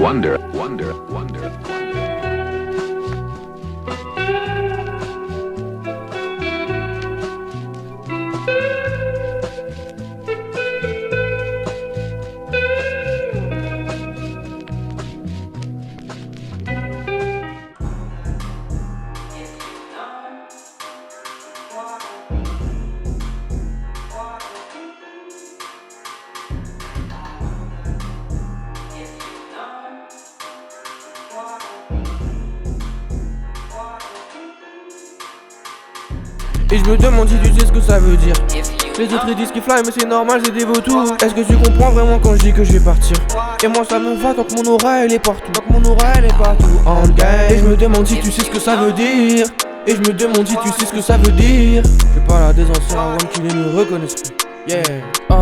wonder. Et je me demande si tu sais ce que ça veut dire. Les autres ils disent qu'ils fly mais c'est normal, c'est des vautours. Est-ce que tu comprends vraiment quand je dis que je vais partir? Et moi ça me va tant que mon aura elle est partout. Tant que mon aura elle est partout en gang. Et je me demande si tu sais ce que ça veut dire. Et je me demande si tu sais ce que ça veut dire. Je parle à des anciens avant qu'ils ne me reconnaissent plus. Yeah, oh,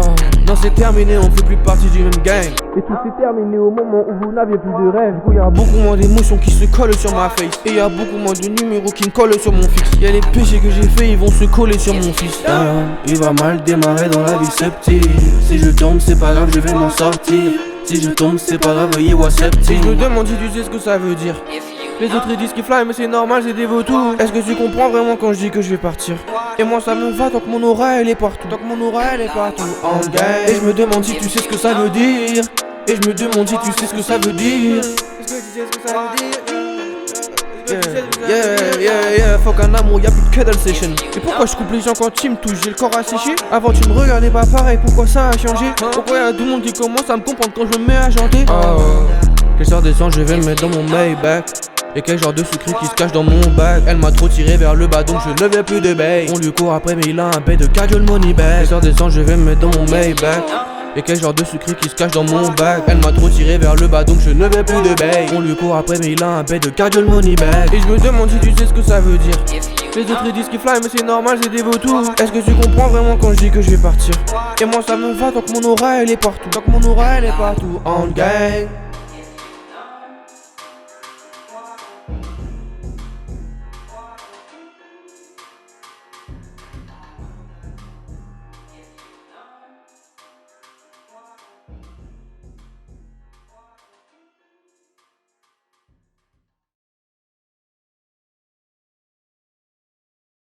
non c'est terminé, on fait plus partie du même gang. Et tout s'est terminé au moment où vous n'aviez plus de rêve. Il y a beaucoup moins d'émotions qui se collent sur ma face. Et il y a beaucoup moins de numéros qui me collent sur mon fixe. Il y a les péchés que j'ai fait, ils vont se coller sur mon fils. Il va mal démarrer dans la vie sceptique. Si je tombe c'est pas grave, je vais m'en sortir. Si je tombe c'est pas grave, veuillez voir sceptique. Je me demande si tu sais ce que ça veut dire. Les autres ils disent qu'ils fly mais c'est normal, c'est des vautours. Est-ce que tu comprends vraiment quand je dis que je vais partir? Et moi ça me va tant que mon aura elle est partout. Tant que mon aura elle est partout en gang. Et je me demande si tu sais ce que ça veut dire. Et je me demande si tu sais ce que ça veut dire. Est-ce que tu sais ce que ça veut dire? Yeah, fuck un amour, y'a plus de cuddle session. Et pourquoi je coupe les gens quand tu me touches? J'ai le corps asséché. Avant tu me regardais pas pareil, pourquoi ça a changé? Pourquoi y'a tout le monde qui commence à me comprendre quand je me mets à chanter? Quelle sorte d'essence je vais me mettre dans mon Maybach? Et quel genre de sucrerie qui se cache dans mon bac? Elle m'a trop tiré vers le bas donc je ne veux plus de bail. On lui court après mais il a un bail de casual money bag. Quelle sorte d'essence je vais me mettre dans mon Maybach? Et quel genre de sucrerie qui se cache dans mon bac? Elle m'a trop tiré vers le bas donc je ne veux plus de bail. On lui court après mais il a un bail de casual money bag. Et je me demande si tu sais ce que ça veut dire. Les autres ils disent qu'ils fly mais c'est normal, c'est des vautours. Est-ce que tu comprends vraiment quand je dis que je vais partir? Et moi ça me va tant que mon aura elle est partout. Tant que mon aura elle est partout en gang.